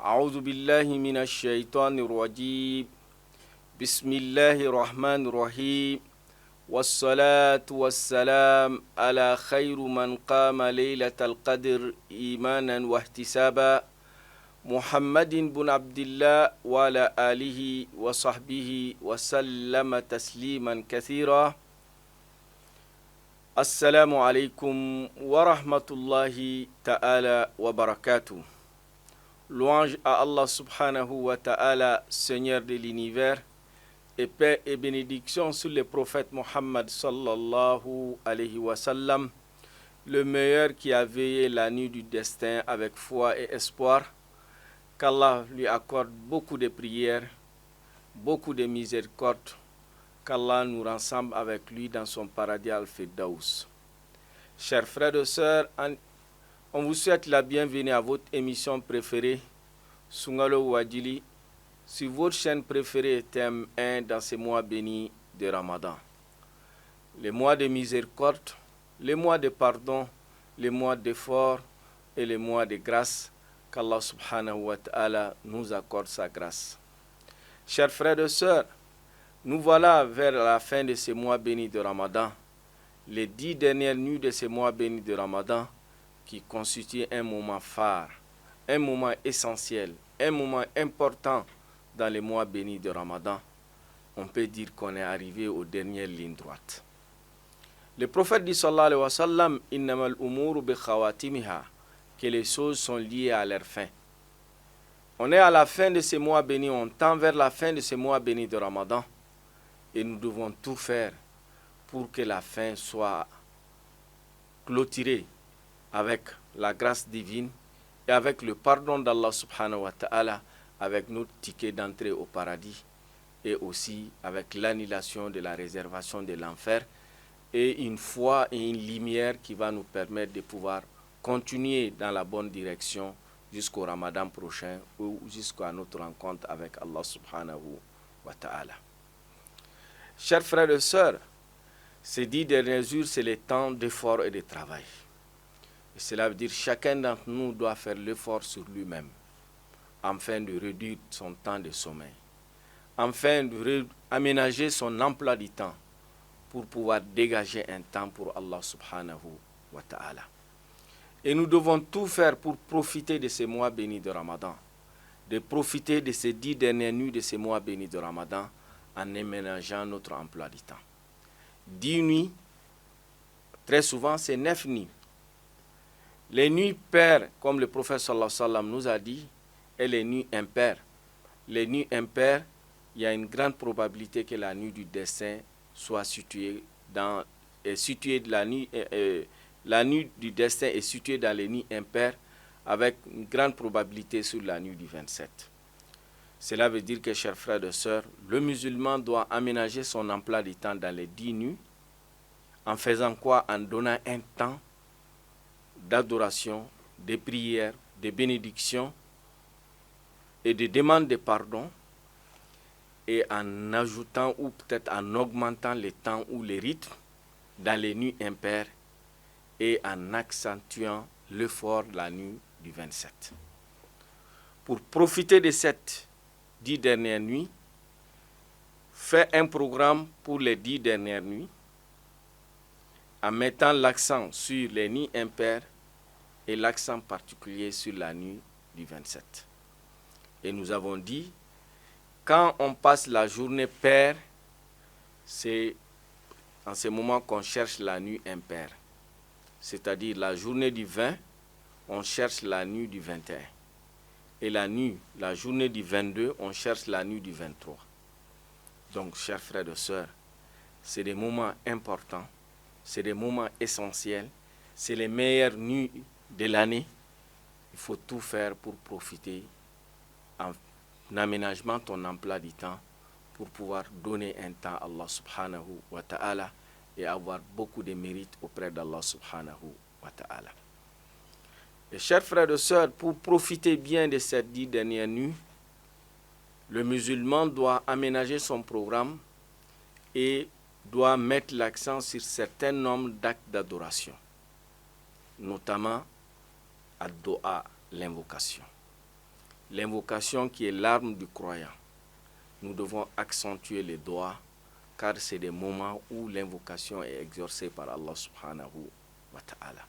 أعوذ بالله من الشيطان الرجيم بسم الله الرحمن الرحيم والصلاة والسلام على خير من قام ليلة القدر إيمانا واحتسابا محمد بن عبد الله وعلى آله وصحبه وسلم تسليما كثيرا. السلام عليكم ورحمة الله تعالى وبركاته. Louange à Allah subhanahu wa ta'ala, Seigneur de l'univers, et paix et bénédiction sur le prophète Muhammad sallallahu alayhi wa sallam, le meilleur qui a veillé la nuit du destin avec foi et espoir. Qu'Allah lui accorde beaucoup de prières, beaucoup de miséricorde, qu'Allah nous rassemble avec lui dans son paradis al-Firdaus. Chers frères et sœurs, on vous souhaite la bienvenue à votre émission préférée, Sungalo Wadjili, sur votre chaîne préférée thème 1 dans ces mois bénis de Ramadan. Les mois de miséricorde, les mois de pardon, les mois d'effort et les mois de grâce, qu'Allah subhanahu wa ta'ala nous accorde sa grâce. Chers frères et sœurs, nous voilà vers la fin de ces mois bénis de Ramadan, les 10 dernières nuits de ces mois bénis de Ramadan, qui constitue un moment phare, un moment essentiel, un moment important dans les mois bénis de Ramadan. On peut dire qu'on est arrivé aux dernières lignes droites. Le prophète dit sallallahu alayhi wa sallam, innamal umuru bi khawatimiha, que les choses sont liées à leur fin. On est à la fin de ces mois bénis, on tend vers la fin de ces mois bénis de Ramadan, et nous devons tout faire pour que la fin soit clôturée avec la grâce divine et avec le pardon d'Allah subhanahu wa ta'ala, avec notre ticket d'entrée au paradis et aussi avec l'annulation de la réservation de l'enfer et une foi et une lumière qui va nous permettre de pouvoir continuer dans la bonne direction jusqu'au Ramadan prochain ou jusqu'à notre rencontre avec Allah subhanahu wa ta'ala. Chers frères et sœurs, ces 10 derniers jours, c'est le temps d'effort et de travail. Et cela veut dire que chacun d'entre nous doit faire l'effort sur lui-même afin de réduire son temps de sommeil, afin de aménager son emploi du temps pour pouvoir dégager un temps pour Allah subhanahu wa ta'ala. Et nous devons tout faire pour profiter de ces mois bénis de Ramadan, de profiter de ces 10 dernières nuits de ces mois bénis de Ramadan en aménageant notre emploi du temps. 10 nuits, très souvent c'est 9 nuits. Les nuits paires, comme le prophète sallallahu alayhi wa sallam nous a dit, et les nuits impaires. Les nuits impaires, il y a une grande probabilité que la nuit du destin soit située dans... la nuit du destin est située dans les nuits impaires avec une grande probabilité sur la nuit du 27. Cela veut dire que, chers frères et sœurs, le musulman doit aménager son emploi du temps dans les 10 nuits en faisant quoi? En donnant un temps d'adoration, de prière, de bénédiction et de demande de pardon, et en ajoutant ou peut-être en augmentant le temps ou les rythmes dans les nuits impaires et en accentuant l'effort de la nuit du 27. Pour profiter de cette 10 dernières nuits, faites un programme pour les 10 dernières nuits en mettant l'accent sur les nuits impaires et l'accent particulier sur la nuit du 27. Et nous avons dit, quand on passe la journée paire, c'est en ce moment qu'on cherche la nuit impaire. C'est-à-dire la journée du 20, on cherche la nuit du 21. Et la journée du 22, on cherche la nuit du 23. Donc, chers frères et sœurs, c'est des moments importants, c'est des moments essentiels, c'est les meilleures nuits de l'année. Il faut tout faire pour profiter en aménagement ton emploi du temps pour pouvoir donner un temps à Allah subhanahu wa ta'ala et avoir beaucoup de mérites auprès d'Allah subhanahu wa ta'ala. Et chers frères et sœurs, pour profiter bien de ces 10 dernières nuits, le musulman doit aménager son programme et doit mettre l'accent sur certains nombres d'actes d'adoration, notamment ad-do'a, l'invocation. l'invocation qui est l'arme du croyant. Nous devons accentuer les doigts car c'est des moments où l'invocation est exaucée par Allah subhanahu wa ta'ala.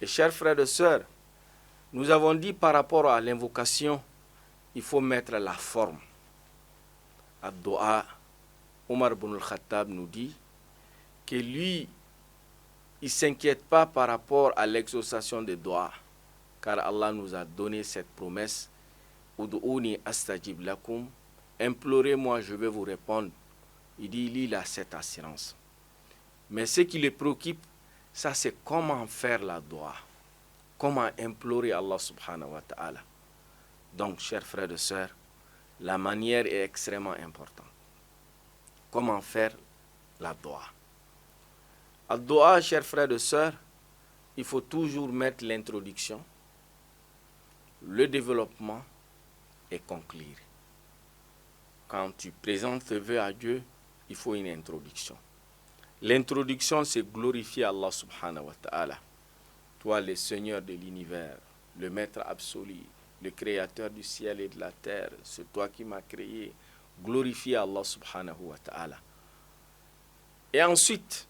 Et chers frères et sœurs, nous avons dit par rapport à l'invocation, il faut mettre la forme. Ad-Do'a, Omar ibn al-Khattab nous dit que lui, il ne s'inquiète pas par rapport à l'exaucation des doigts, car Allah nous a donné cette promesse, Ud'ouni astajib lakum, implorez-moi, je vais vous répondre. Il dit, il a cette assurance. Mais ce qui le préoccupe, ça c'est comment faire la doigt, comment implorer Allah subhanahu wa ta'ala. Donc, chers frères et sœurs, la manière est extrêmement importante. Comment faire la doigt? La doigt, chers frères et sœurs, il faut toujours mettre l'introduction, le développement et conclure. Quand tu présentes tes vœux à Dieu, il faut une introduction. L'introduction, c'est glorifier Allah subhanahu wa ta'ala. Toi, le Seigneur de l'univers, le Maître absolu, le Créateur du ciel et de la terre, c'est toi qui m'as créé. Glorifier Allah subhanahu wa ta'ala. Et ensuite,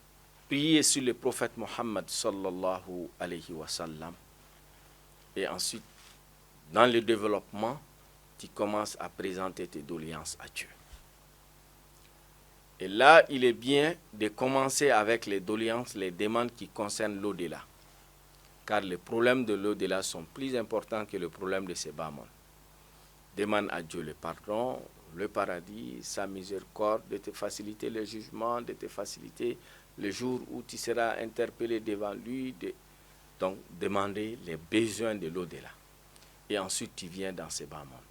prier sur le prophète Mohammed sallallahu alayhi wa sallam. Et ensuite, dans le développement, tu commences à présenter tes doléances à Dieu. Et là, il est bien de commencer avec les doléances, les demandes qui concernent l'au-delà. Car les problèmes de l'au-delà sont plus importants que le problème de ces bas mondes. Demande à Dieu le pardon, le paradis, sa miséricorde, de te faciliter le jugement, de te faciliter le jour où tu seras interpellé devant lui. Donc, demander les besoins de l'au-delà. Et ensuite, tu viens dans ces bas mondes.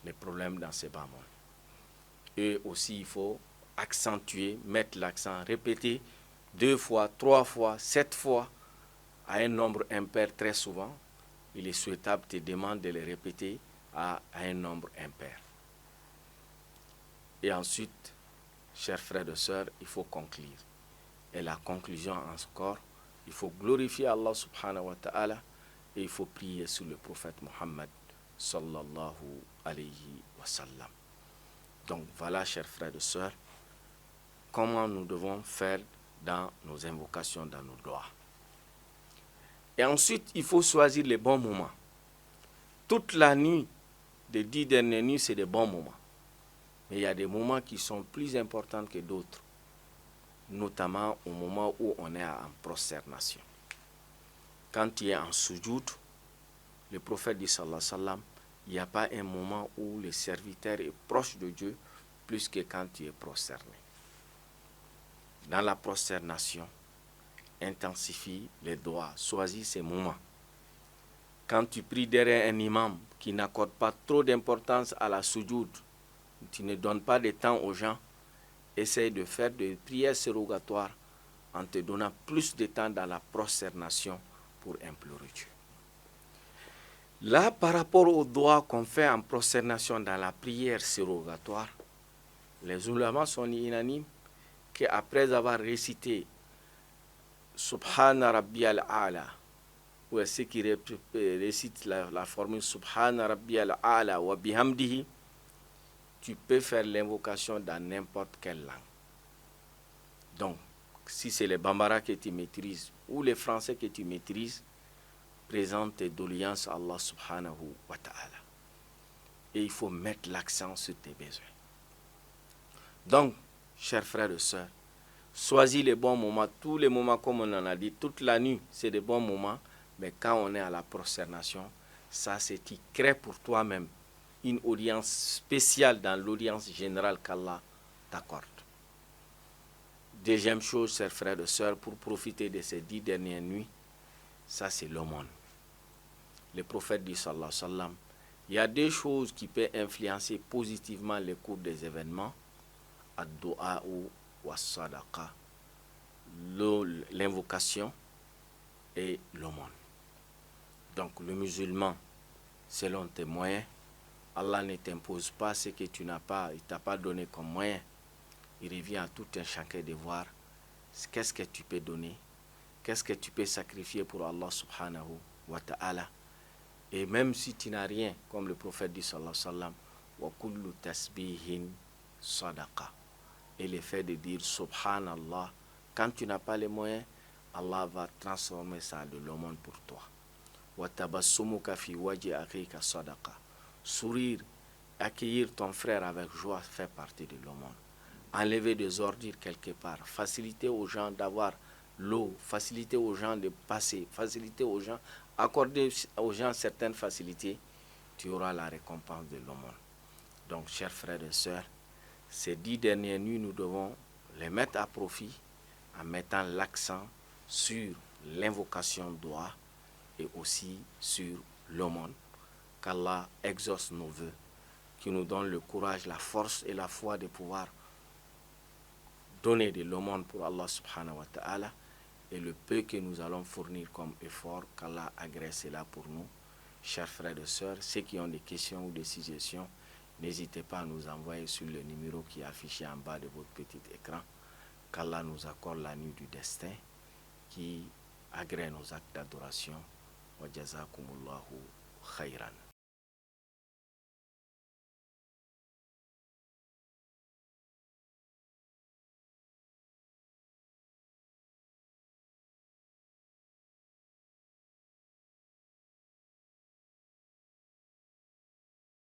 Les problèmes dans ces bas mondes. Et aussi, il faut accentuer, mettre l'accent, répéter 2 fois, 3 fois, 7 fois, à un nombre impair très souvent. Il est souhaitable te demander de les répéter à un nombre impair. Et ensuite, chers frères et sœurs, il faut conclure. Et la conclusion encore, il faut glorifier Allah subhanahu wa ta'ala et il faut prier sur le prophète Mohammed sallallahu alayhi wa sallam. Donc voilà, chers frères et sœurs, comment nous devons faire dans nos invocations, dans nos doigts. Et ensuite, il faut choisir les bons moments. Toute la nuit, des 10 dernières nuits, c'est des bons moments. Mais il y a des moments qui sont plus importants que d'autres, notamment au moment où on est en prosternation. Quand tu es en sujoud, le prophète dit sallallahu alayhi wa sallam, il n'y a pas un moment où le serviteur est proche de Dieu plus que quand tu es prosterné. Dans la prosternation, intensifie les doigts, choisis ces moments. Quand tu pries derrière un imam qui n'accorde pas trop d'importance à la sujoud, tu ne donnes pas de temps aux gens, essaye de faire des prières surrogatoires en te donnant plus de temps dans la prosternation pour implorer Dieu. Là, par rapport aux doigts qu'on fait en prosternation dans la prière surrogatoire, les ulama sont unanimes qu'après avoir récité Subhana Rabbiyal A'la, ou ceux qui récitent la formule Subhana Rabbiyal A'la wa bihamdihi, tu peux faire l'invocation dans n'importe quelle langue. Donc, si c'est les bambara que tu maîtrises ou les français que tu maîtrises, présente tes doléances à Allah subhanahu wa ta'ala. Et il faut mettre l'accent sur tes besoins. Donc, chers frères et sœurs, choisis les bons moments. Tous les moments, comme on en a dit, toute la nuit, c'est des bons moments. Mais quand on est à la prosternation, ça, c'est tu crées pour toi-même une audience spéciale dans l'audience générale qu'Allah t'accorde. Deuxième chose, chers frères et sœurs, pour profiter de ces 10 dernières nuits, ça c'est l'aumône. Le prophète dit sallallahu alayhi wa sallam, il y a 2 choses qui peuvent influencer positivement le cours des événements, ad-du'a wa sadaqa, l'invocation et l'aumône. Donc le musulman, selon tes moyens, Allah ne t'impose pas ce que tu n'as pas, il ne t'a pas donné comme moyen. Il revient à tout un chacun de voir qu'est-ce que tu peux donner, qu'est-ce que tu peux sacrifier pour Allah subhanahu wa ta'ala. Et même si tu n'as rien, comme le prophète dit sallallahu alayhi wa sallam, wa kullu tasbihin sadaqa. Et le fait de dire subhanallah, quand tu n'as pas les moyens, Allah va transformer ça de l'aumône pour toi. Wa tabassumuka fi wajhi akhika sadaqa. Sourire, accueillir ton frère avec joie fait partie de l'aumône. Enlever des ordures quelque part, faciliter aux gens d'avoir l'eau, faciliter aux gens de passer, faciliter aux gens, accorder aux gens certaines facilités, tu auras la récompense de l'aumône. Donc, chers frères et sœurs, ces 10 dernières nuits, nous devons les mettre à profit en mettant l'accent sur l'invocation d'Oua et aussi sur l'aumône. Qu'Allah exauce nos vœux, qu'il nous donne le courage, la force et la foi de pouvoir donner de l'aumône pour Allah subhanahu wa ta'ala, et le peu que nous allons fournir comme effort, qu'Allah agrée cela pour nous. Chers frères et sœurs, ceux qui ont des questions ou des suggestions, n'hésitez pas à nous envoyer sur le numéro qui est affiché en bas de votre petit écran. Qu'Allah nous accorde la nuit du destin, qui agrée nos actes d'adoration. Wa jazakumullahu khayran.